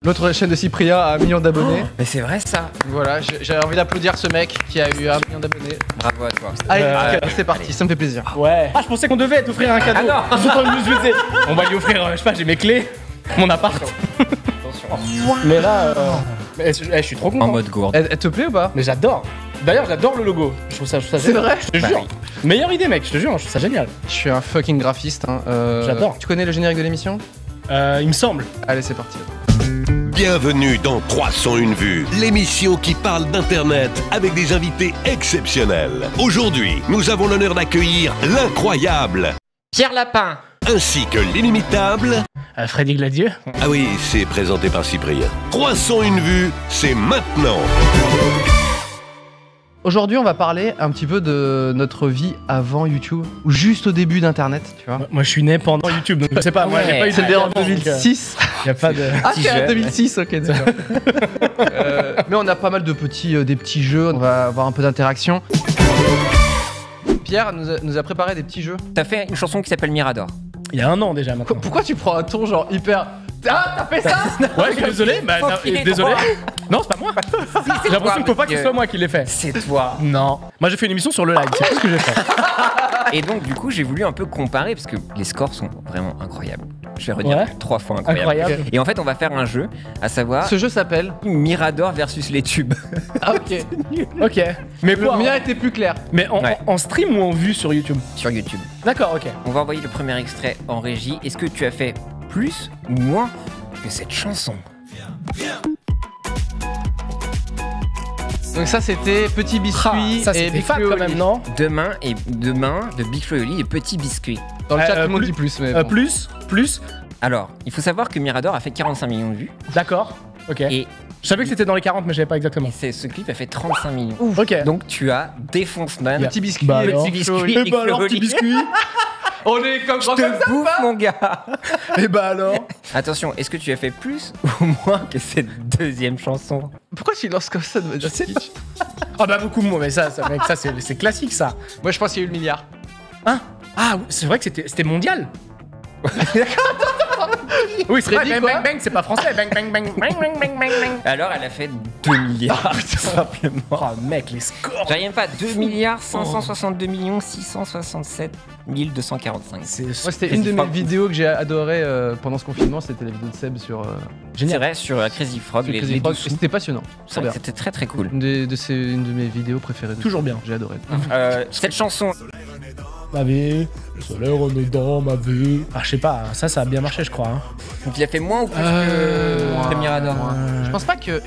L'autre chaîne de Cyprien a 1 million d'abonnés. Mais c'est vrai ça. Voilà, j'ai envie d'applaudir ce mec qui a eu 1 million d'abonnés. Bravo à toi. Allez, c'est parti, ça me fait plaisir. Ouais. Ah, je pensais qu'on devait t'offrir un cadeau. Ah non. Je suis en train de me sucer. On va lui offrir, je sais pas, j'ai mes clés, mon appart. Mais là, je suis trop content. En mode gourde. Elle te plaît ou pas? Mais j'adore. D'ailleurs, j'adore le logo. Je trouve ça C'est génial. vrai? Je te jure. Meilleure idée, mec, je te jure, je trouve ça génial. Je suis un fucking graphiste. Hein. J'adore. Tu connais le générique de l'émission? Il me semble. Allez, c'est parti. Bienvenue dans 301 vues, l'émission qui parle d'Internet avec des invités exceptionnels. Aujourd'hui, nous avons l'honneur d'accueillir l'incroyable, Pierre Lapin. ainsi que l'inimitable. Freddy Gladieux. Ah oui, c'est présenté par Cyprien. 301 vues, c'est maintenant. Aujourd'hui, on va parler un petit peu de notre vie avant YouTube, ou juste au début d'Internet, tu vois. Moi, je suis né pendant YouTube, donc je sais pas, moi, j'ai pas eu de C'était en avant, donc, 2006. y a pas de. Ah, Petit c'est en jeu. 2006, ok, d'accord. Mais on a pas mal de des petits jeux, on va avoir un peu d'interaction. Pierre nous a préparé des petits jeux. T'as fait une chanson qui s'appelle Mirador. Il y a 1 an déjà maintenant. Pourquoi tu prends un ton genre hyper... Ah, t'as fait ça? Ouais, je suis désolé, bah, Enculé, désolé. droit. Non, c'est pas moi. J'ai l'impression qu'il faut pas que ce soit moi qui l'ai fait. C'est toi. Non. Moi, j'ai fait une émission sur le live, c'est tout ce que j'ai fait. Et donc du coup j'ai voulu un peu comparer parce que les scores sont vraiment incroyables. Je vais redire Ouais. 3 fois incroyable. Incroyable. Et en fait on va faire un jeu, à savoir Ce jeu s'appelle... Mirador versus les tubes. Ah, ok. Ok. Mais Le quoi mien était plus clair. Mais Ouais. en stream ou en vue sur YouTube? Sur YouTube. D'accord, ok. On va envoyer le premier extrait en régie. Est-ce que tu as fait plus ou moins que cette chanson? Donc ça, c'était Petit Biscuit Ça, et c'était Big fat Flo quand et même, Oli. non? Demain de Big Flo et Oli et Petit Biscuit. Dans le chat, tout le monde plus- dit plus, mais bon. Plus. Alors, il faut savoir que Mirador a fait 45 millions de vues D'accord. Ok. et Je savais que c'était dans les 40, mais je savais pas exactement. ce clip a fait 35 millions. Ok. Donc tu as défonce man. Petit Biscuit Bah et alors. Big Flo et Oli. Biscuit. Et bah alors, petit biscuit. On est comme Je te bouffe mon gars. Et bah alors. Attention, est-ce que tu as fait plus ou moins que cette deuxième chanson? Pourquoi tu lances comme ça de manière kitsch? Ah bah beaucoup moins, mais ça mec, ça c'est classique ça. Moi, je pense qu'il y a eu le milliard. Hein? Ah, oui, c'est vrai que c'était mondial. Oui, c'est Freddy, vrai, quoi bang bang bang, c'est pas français. Bang bang bang bang bang bang bang bang. Alors elle a fait 2 milliards tout simplement. Oh mec, les scores. J'arrive même pas, 2 milliards 562 millions 667 245. C'est Moi, c'était une de mes vidéos que j'ai adoré pendant ce confinement, c'était la vidéo de Seb sur C'est vrai, sur Crazy Frog, sur les Crazy Frog. dessous. C'était passionnant. C'est Trop vrai bien. que c'était très très cool. Une de mes vidéos préférées. Toujours bien. J'ai adoré. Cette chanson, Ma vie, le soleil renaît dans ma vie. Ah, je sais pas, ça a bien marché, je crois. Hein. donc il a fait moins ou plus que Mirador? Je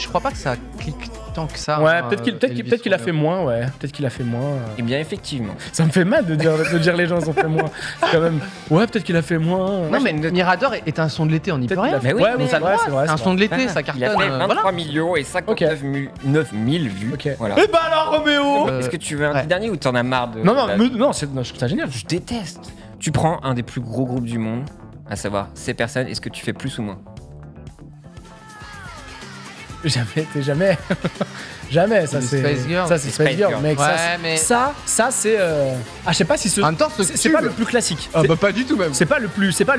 crois pas que ça clique tant que ça. Ouais, hein, peut-être qu'il a fait moins, ouais. Peut-être qu'il a fait moins. Eh bien effectivement. Ça me fait mal de dire les gens ils ont fait moins. C'est quand même. Ouais, peut-être qu'il a fait moins. Non, mais Mirador est un son de l'été, on n'y peut rien. Mais oui, ouais, mais c'est vrai, c'est vrai. C'est un son de l'été, Voilà. ça Il a cartonne. fait 23 voilà. millions et 59 000 vues. Ok. Voilà. Et bah alors, Roméo. Est-ce que tu veux un ouais. petit dernier ou t'en as marre de Non, la- non, je trouve ça génial. Je déteste. Tu prends un des plus gros groupes du monde, à savoir ces personnes, est-ce que tu fais plus ou moins? Jamais. Jamais, ça Les c'est. Spice Girls. Ça c'est Spice Girls, mec. Ouais, ça, mais- ça c'est. Ah, je sais pas si ce. En même temps, ce C'est pas tube- le plus classique. Ah bah pas du tout même. C'est pas le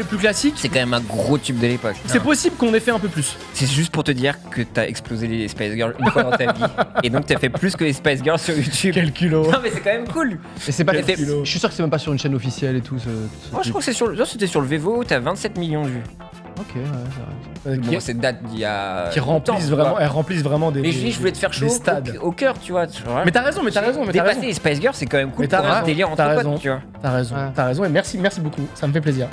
plus classique. C'est quand même un gros tube de l'époque. C'est possible qu'on ait fait un peu plus. C'est juste pour te dire que t'as explosé les Spice Girls une fois dans ta vie. Et donc t'as fait plus que les Spice Girls sur YouTube. Quel culot. Non mais c'est quand même cool. Mais c'est pas. Quel Je suis sûr que c'est même pas sur une chaîne officielle et tout. Moi je crois que c'est sur le... c'était sur le Vevo, t'as 27 millions de vues. Ok, ouais, c'est vrai. Bon, c'est date d'il y a... Qui longtemps, remplissent tu vois. vraiment, elles remplissent vraiment des. Mais je dis, je voulais te faire chaud des stades. au cœur, tu vois. Mais t'as raison, mais t'as raison. Dépasser les Spice Girls, c'est quand même cool Mais t'as pour un raison, délire entre t'as potes, raison. tu vois. T'as raison et merci beaucoup, ça me fait plaisir.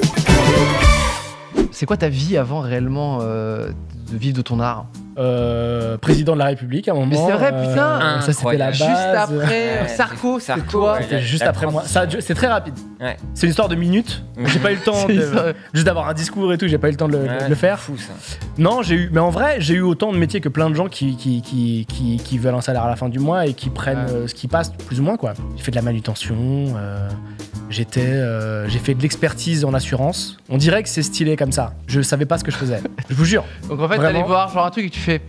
C'est quoi ta vie avant réellement de vivre de ton art? Président de la République à un moment. Mais c'est vrai, putain. Ça c'était la base. Juste après Ouais, Sarko, Sarko, c'est toi. ouais. C'était juste La après moi. transition. C'est très rapide. Ouais. C'est une histoire de minutes. J'ai pas eu le temps C'est ça. juste d'avoir un discours et tout. J'ai pas eu le temps de le faire. Fou ça. Non, mais en vrai, j'ai eu autant de métiers que plein de gens qui veulent un salaire à la fin du mois et qui prennent ce qui passe plus ou moins quoi. J'ai fait de la manutention. J'ai fait de l'expertise en assurance. On dirait que c'est stylé comme ça. Je savais pas ce que je faisais. Je vous jure. Donc en fait, Vraiment. t'allais voir genre un truc et tu fais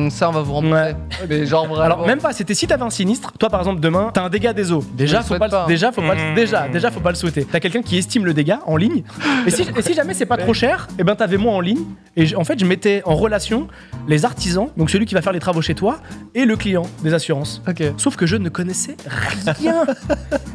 Ça, on va vous rembourser. Ouais. Mais genre vraiment. Alors même pas, c'était si t'avais un sinistre, toi par exemple demain, t'as un dégât des eaux. Déjà, le faut souhaite pas, pas, hein. déjà, faut pas le souhaiter. T'as quelqu'un qui estime le dégât en ligne. Et si jamais c'est pas trop cher, et ben t'avais moi en ligne. Et en fait, je mettais en relation les artisans, donc celui qui va faire les travaux chez toi, et le client des assurances. Ok. Sauf que je ne connaissais rien.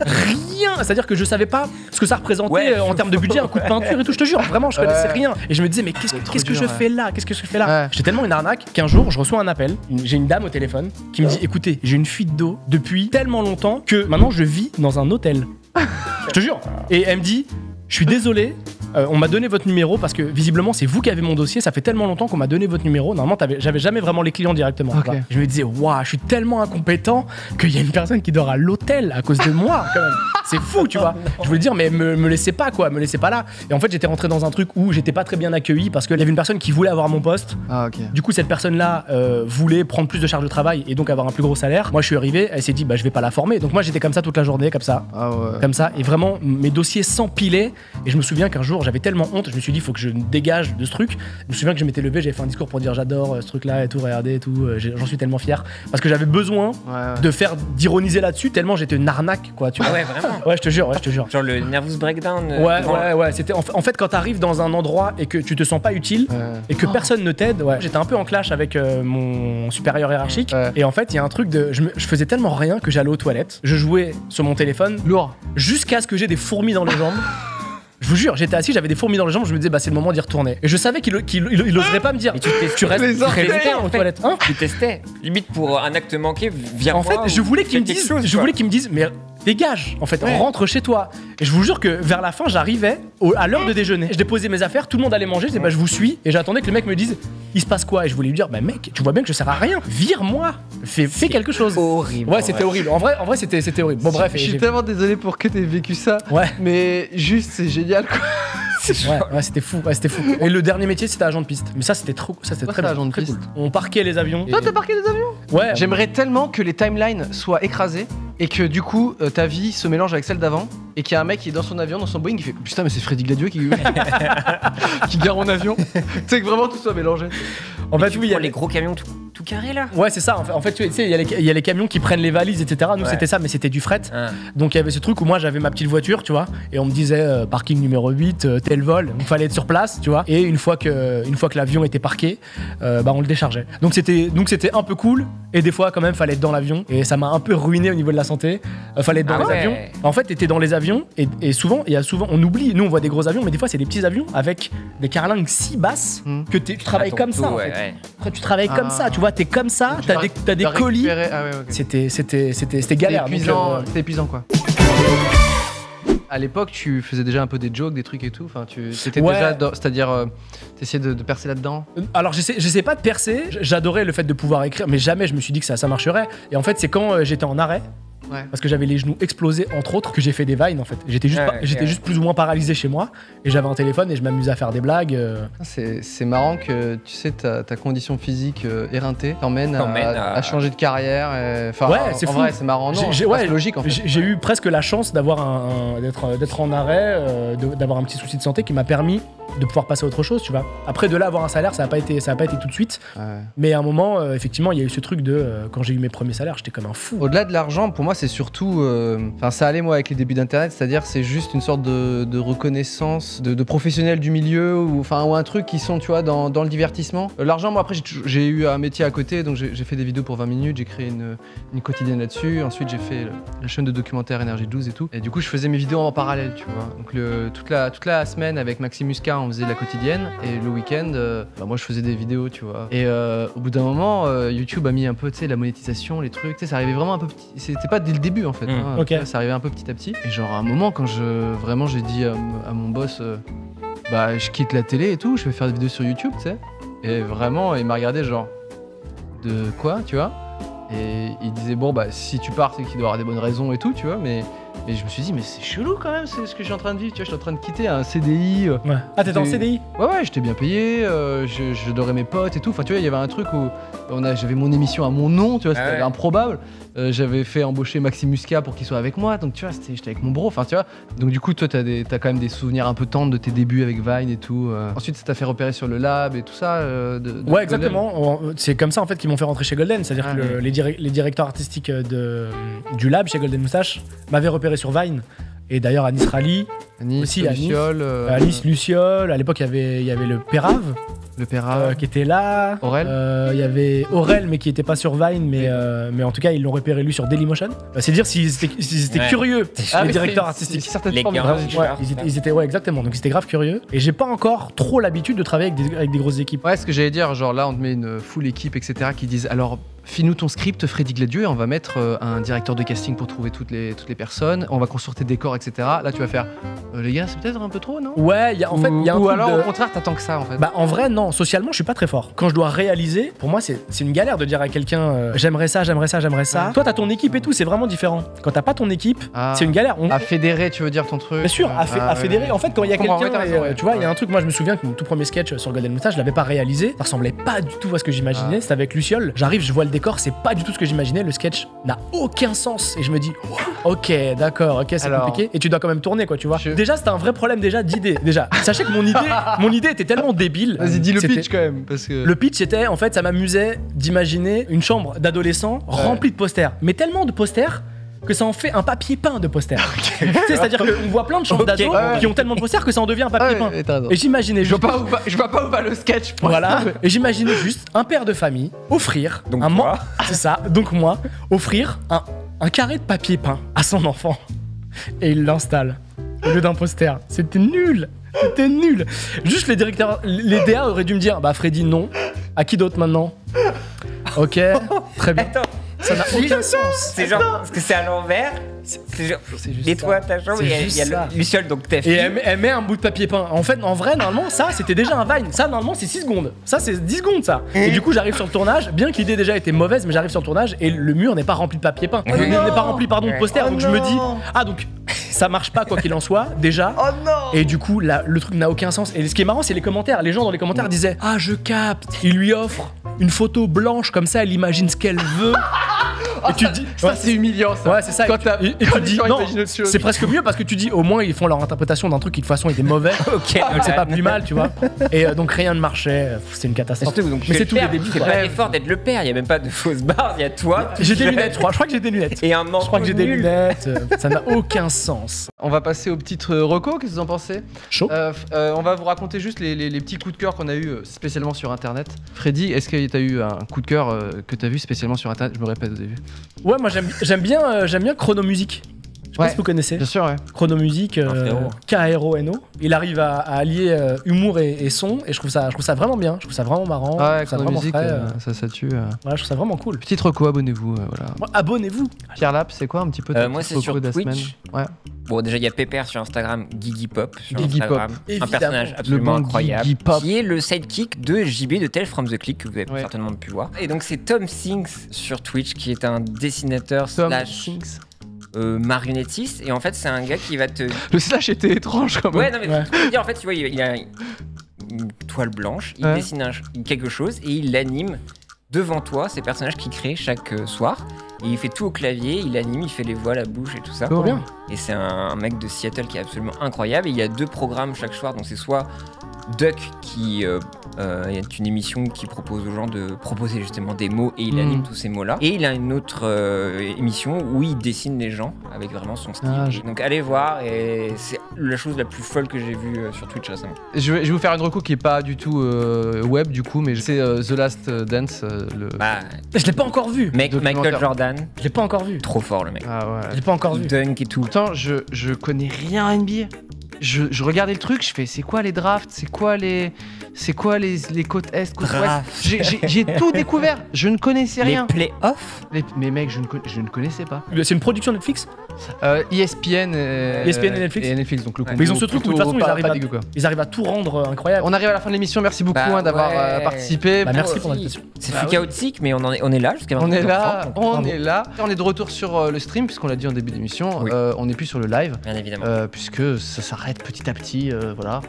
Rien. C'est-à-dire que je savais pas ce que ça représentait en termes de budget, un coup de peinture et tout. Je te jure, vraiment, je connaissais rien. Et je me disais, mais qu'est-ce que dur, je fais là? Qu'est-ce que je fais là? Ouais. J'étais tellement une arnaque qu'un jour, je reçois un appel. J'ai une dame au téléphone qui me dit, écoutez, j'ai une fuite d'eau depuis tellement longtemps que maintenant je vis dans un hôtel. Je te jure. Et elle me dit, je suis désolé. On m'a donné votre numéro parce que visiblement c'est vous qui avez mon dossier. Ça fait tellement longtemps qu'on m'a donné votre numéro. Normalement, j'avais jamais vraiment les clients directement. Ok. Tu vois. Je me disais, waouh, je suis tellement incompétent qu'il y a une personne qui dort à l'hôtel à cause de moi. Quand même. C'est fou, tu vois. Je voulais dire, mais me laissez pas quoi, me laissez pas là. Et en fait, j'étais rentré dans un truc où j'étais pas très bien accueilli parce qu'il y avait une personne qui voulait avoir mon poste. Ah, ok. Du coup, cette personne-là voulait prendre plus de charge de travail et donc avoir un plus gros salaire. Moi, je suis arrivé, elle s'est dit, bah, je vais pas la former. Donc moi, j'étais comme ça toute la journée, comme ça. Ah ouais. Comme ça, et vraiment mes dossiers s'empilaient. Et je me souviens qu'un jour j'avais tellement honte, je me suis dit faut que je me dégage de ce truc. Je me souviens que je m'étais levé, j'avais fait un discours pour dire j'adore ce truc là et tout, regardez et tout, j'en suis tellement fier. Parce que j'avais besoin d'ironiser là-dessus, tellement j'étais une arnaque quoi, tu vois. Ah ouais, vraiment. Ouais, je te jure, ouais, je te jure. Genre le nervous breakdown. Ouais, c'était en fait quand t'arrives dans un endroit et que tu te sens pas utile et que personne ne t'aide, ouais, j'étais un peu en clash avec mon supérieur hiérarchique. Ouais. Et en fait, il y a un truc de je faisais tellement rien que j'allais aux toilettes, je jouais sur mon téléphone Lourd. jusqu'à ce que j'ai des fourmis dans les jambes. Je vous jure, j'étais assis, j'avais des fourmis dans les jambes, je me disais bah c'est le moment d'y retourner. Et je savais qu'il oserait pas me dire. Mais tu restes les orteils, très longtemps en aux fait. toilettes. Hein Tu testais. Limite pour un acte manqué, viens en fait, je voulais qu'ils me disent, mais dégage, en fait, rentre chez toi. Et je vous jure que vers la fin, j'arrivais à l'heure de déjeuner. Je déposais mes affaires, tout le monde allait manger, je disais bah je vous suis et j'attendais que le mec me dise il se passe quoi et je voulais lui dire bah mec, tu vois bien que je sers à rien. Vire-moi. Fais quelque chose. Horrible. Ouais, c'était horrible. En vrai c'était horrible. Bon bref, Je suis tellement désolé pour que t'aies vécu ça. Ouais. Mais juste, c'est génial quoi. Ouais, c'était fou, Et le dernier métier, c'était agent de piste. Mais ça, c'était très Quoi, bien, agent de très piste cool. On parquait les avions. Toi, t'as parqué des avions? Ouais. J'aimerais tellement que les timelines soient écrasées et que du coup ta vie se mélange avec celle d'avant et qu'il y a un mec qui est dans son avion, dans son Boeing, qui fait putain mais c'est Freddy Gladieux qui qui gare en avion. Tu sais que vraiment tout soit mélangé. En fait, oui, il y a les gros camions tout carrés là. Ouais, c'est ça. En fait, tu sais, il y a les camions qui prennent les valises, etc. Nous, c'était ça, mais c'était du fret. Donc, il y avait ce truc où moi, j'avais ma petite voiture, tu vois, et on me disait parking numéro 8, tel vol. Il fallait être sur place, tu vois. Et une fois que l'avion était parqué, bah, on le déchargeait. Donc, c'était un peu cool. Et des fois, quand même, fallait être dans l'avion. Et ça m'a un peu ruiné au niveau de la santé. Fallait être dans les avions. En fait, t'étais dans les avions et souvent, on oublie. Nous, on voit des gros avions, mais des fois, c'est des petits avions avec des carlingues si basses que tu travailles comme ça. En fait. Après, tu travailles comme ça, tu vois, t'es comme ça, t'as des colis. Ah ouais, ok. C'était galère. C'était épuisant quoi. À l'époque, tu faisais déjà un peu des jokes, des trucs et tout. Enfin, c'était déjà, c'est-à-dire, t'essayais de percer là-dedans. Alors, j'essaie pas de percer. J'adorais le fait de pouvoir écrire, mais jamais je me suis dit que ça marcherait. Et en fait, c'est quand j'étais en arrêt. Ouais. Parce que j'avais les genoux explosés entre autres que j'ai fait des vines en fait. J'étais juste plus ou moins paralysé chez moi et j'avais un téléphone et je m'amusais à faire des blagues. C'est marrant que tu sais ta condition physique éreintée t'emmène à changer de carrière. Enfin, ouais, c'est fou. Vrai, c'est marrant. Non, c'est logique en fait. J'ai eu presque la chance d'avoir d'être en arrêt, d'avoir un petit souci de santé qui m'a permis de pouvoir passer à autre chose, tu vois. Après de là avoir un salaire, ça a pas été tout de suite. Ouais. Mais à un moment, effectivement, il y a eu ce truc de quand j'ai eu mes premiers salaires, j'étais comme un fou. Au-delà de l'argent, pour moi, c'est surtout, enfin, ça allait moi avec les débuts d'Internet, c'est-à-dire c'est juste une sorte de reconnaissance de professionnels du milieu ou un truc qui sont, tu vois, dans le divertissement. L'argent, moi après, j'ai eu un métier à côté, donc j'ai fait des vidéos pour 20 minutes, j'ai créé une quotidienne là-dessus. Ensuite, j'ai fait la chaîne de documentaire Énergie 12 et tout. Et du coup, je faisais mes vidéos en parallèle, tu vois. Donc toute la semaine avec Maxime Muscat, on faisait la quotidienne et le week-end, moi je faisais des vidéos, tu vois. Et au bout d'un moment, YouTube a mis un peu, tu sais, la monétisation, les trucs, tu sais, ça arrivait vraiment un peu petit. C'était pas dès le début en fait. Okay. Ça arrivait un peu petit à petit. Et genre à un moment, quand j'ai dit à mon boss, bah je quitte la télé et tout, je vais faire des vidéos sur YouTube, tu sais. Et vraiment, il m'a regardé genre de quoi, tu vois. Et il disait bon bah si tu pars, c'est qu'il doit avoir des bonnes raisons et tout, tu vois. Mais Et je me suis dit, mais c'est chelou quand même, c'est ce que je suis en train de vivre. Tu vois, je suis en train de quitter un CDI. Ouais. Ah, t'étais en CDI? Ouais, j'étais bien payé, je dorais mes potes et tout. Enfin, tu vois, il y avait un truc où j'avais mon émission à mon nom, tu vois, c'était improbable. J'avais fait embaucher Maxime Muscat pour qu'il soit avec moi, donc tu vois, j'étais avec mon bro, enfin, tu vois. Donc, du coup, toi, t'as quand même des souvenirs un peu tendres de tes débuts avec Vine et tout. Ensuite, ça t'a fait repérer sur le lab et tout ça. Ouais, exactement. C'est comme ça, en fait, qu'ils m'ont fait rentrer chez Golden. C'est-à-dire que les directeurs artistiques du lab chez Golden Moustache m'avaient repéré sur Vine. Et d'ailleurs, Anis Rally, Anis, Luciole. À l'époque, il y avait le Pérave. Le Pérave. Qui était là. Aurel. Il y avait Aurel, mais qui était pas sur Vine, mais en tout cas, ils l'ont repéré lui sur Dailymotion. C'est dire s'ils étaient curieux, les directeurs artistiques. Les gars, ils étaient, ouais, exactement. Donc ils étaient grave curieux. Et j'ai pas encore trop l'habitude de travailler avec des grosses équipes. Ouais, ce que j'allais dire, genre là, on te met une full équipe, etc., qui disent alors. File-nous ton script, Freddy Gladieux, et on va mettre un directeur de casting pour trouver toutes les personnes. On va construire tes décors, etc. Là, tu vas faire les gars, c'est peut-être un peu trop, non? Ouais, en fait, il y a un ou truc alors, de... au contraire, t'attends que ça, en fait. Bah, en vrai, non. Socialement, je suis pas très fort. Quand je dois réaliser, pour moi, c'est une galère de dire à quelqu'un j'aimerais ça. Toi, t'as ton équipe et tout, c'est vraiment différent. Quand t'as pas ton équipe, c'est une galère. À fédérer, tu veux dire ton truc? Bien sûr, à fédérer. En fait, quand il y a quelqu'un, tu vois, il y a un truc, moi, je me souviens que mon tout premier sketch sur Golden Moustache, je l'avais pas réalisé. Ça ressemblait pas du tout à ce que j'imaginais. C'était avec Luciole. J'arrive, je vois le décor, c'est pas du tout ce que j'imaginais, le sketch n'a aucun sens et je me dis ok, d'accord, ok, c'est compliqué et tu dois quand même tourner, quoi, tu vois. Déjà, c'était un vrai problème d'idée. Déjà, sachez que mon idée était tellement débile. Vas-y, dis le pitch quand même, parce que le pitch était, en fait, ça m'amusait d'imaginer une chambre d'adolescents remplie de posters, mais tellement de posters que ça en fait un papier peint de posters. C'est-à-dire qu'on voit plein de chambres d'ados qui ont tellement de posters que ça en devient un papier peint. Et j'imaginais juste... Je vois pas où va le sketch. Voilà. Et j'imaginais juste un père de famille offrir c'est ça, donc moi, offrir un carré de papier peint à son enfant. Et il l'installe au lieu d'un poster. C'était nul. Juste les DA auraient dû me dire, bah Freddy, non. À qui d'autre maintenant? Ok, très bien. Attends. Ça n'a aucun sens. C'est genre, parce que c'est à l'envers. C'est genre, et toi, ta chambre, il y a Luciole, donc t'es. Et elle met un bout de papier peint. En fait, en vrai, normalement, ça, c'était déjà un Vine. Ça, normalement, c'est 6 secondes. Ça, c'est 10 secondes, ça. Et du coup, j'arrive sur le tournage, bien que l'idée déjà était mauvaise, mais j'arrive sur le tournage et le mur n'est pas rempli de papier peint. Le mur n'est pas rempli, pardon, de posters. Donc je me dis, donc ça marche pas quoi qu'il en soit, déjà. Oh non. Et du coup, le truc n'a aucun sens. Et ce qui est marrant, c'est les commentaires. Les gens dans les commentaires disaient, ah, je capte. Il lui offre une photo blanche, comme ça, elle imagine ce qu'elle veut. Et tu te dis, ça c'est humiliant ça. Ouais, c'est ça. Quand et tu te dis, non, c'est presque mieux parce que tu dis, au moins ils font leur interprétation d'un truc qui de toute façon était mauvais. Ok, donc c'est pas plus mal, tu vois. Et donc rien ne marchait, c'est une catastrophe. Mais c'est tout les débuts. C'est pas l'effort d'être le père, il y a même pas de fausse barre, il y a toi. J'ai des lunettes, je crois que j'ai des lunettes. Et un manteau. Je crois que j'ai des lunettes, ça n'a aucun sens. On va passer aux petites recos, qu'est-ce que vous en pensez? Chaud. On va vous raconter juste les petits coups de cœur qu'on a eu spécialement sur internet. Freddy, est-ce que t'as eu un coup de cœur que t'as vu spécialement sur internet? Je me répète au début. Ouais, moi j'aime bien Chronomusique. Je sais pas si vous connaissez. Bien sûr, ouais. Chronomusique, K-R-O-N-O. Il arrive à allier humour et son, et je trouve ça vraiment bien. Je trouve ça vraiment marrant. Ouais, Chronomusique, ça tue. Ouais, je trouve ça vraiment cool. Petite reco, abonnez-vous. Voilà. Ouais, abonnez-vous. Pierre Lap, c'est quoi un petit peu ta moi, c'est sur de la Twitch. semaine? Ouais. Bon, déjà, il y a Pépère sur Instagram, Gigi Pop sur Gigi Instagram. Pop. Un personnage absolument Le bon incroyable. Gigi Pop. Qui est le sidekick de JB de Tales from the Click, que vous avez certainement pu voir. Et donc, c'est Tom Sings sur Twitch, qui est un dessinateur slash marionnettiste. Et en fait, c'est un gars qui va te. Le slash était étrange quand même. Ouais, non, mais tu peux dire, en fait, tu vois, il a une toile blanche, il dessine quelque chose et il l'anime devant toi, ces personnages qu'il crée chaque soir. Et il fait tout au clavier, il anime, il fait les voix, la bouche et tout ça. Trop bien. Et c'est un mec de Seattle qui est absolument incroyable. Et il y a 2 programmes chaque soir, donc c'est soit Duck qui est une émission qui propose aux gens de proposer justement des mots et il anime tous ces mots-là. Et il a une autre émission où il dessine les gens avec vraiment son style. Donc allez voir, et c'est la chose la plus folle que j'ai vue sur Twitch récemment. Je vais vous faire une reco qui est pas du tout web du coup, mais c'est The Last Dance. Je l'ai pas encore vu. Michael Jordan. Je l'ai pas encore vu. Trop fort le mec. Ah ouais. Je l'ai pas encore vu. Dunk et tout. Pourtant, je connais rien à NBA. je regardais le truc, je fais c'est quoi les drafts, c'est quoi les côtes est, côtes ouest. J'ai tout découvert, je ne connaissais rien. Les playoffs. Mais mec, je ne connaissais pas. C'est une production Netflix. ESPN, ESPN et Netflix. Donc le Mais ils ont ce truc où de toute façon ils arrivent à à tout rendre incroyable. On arrive à la fin de l'émission, merci beaucoup d'avoir participé. Merci pour l'invitation. C'est chaotique, mais on est là jusqu'à maintenant. On est là. On est de retour sur le stream, puisqu'on l'a dit en début d'émission. Oui. On n'est plus sur le live. Bien évidemment. Puisque ça s'arrête petit à petit. Voilà.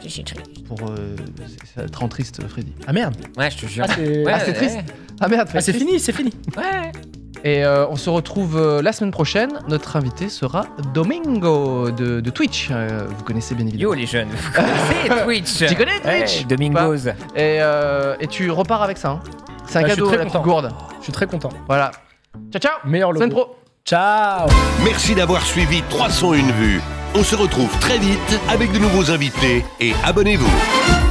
Ça te rend triste, Freddy. Ah merde. Ouais, je te jure. C'est triste. Ah merde, c'est fini, c'est fini. Ouais. Et on se retrouve la semaine prochaine. Notre invité sera Domingo de Twitch. Vous connaissez bien évidemment. Yo les jeunes, vous connaissez Twitch. Tu connais Twitch? Domingos. Et tu repars avec ça. Hein. C'est un cadeau, la petite gourde. Je suis très content. Voilà. Ciao, ciao. Meilleur logo. Semaine pro. Ciao. Merci d'avoir suivi 301 vues. On se retrouve très vite avec de nouveaux invités et abonnez-vous.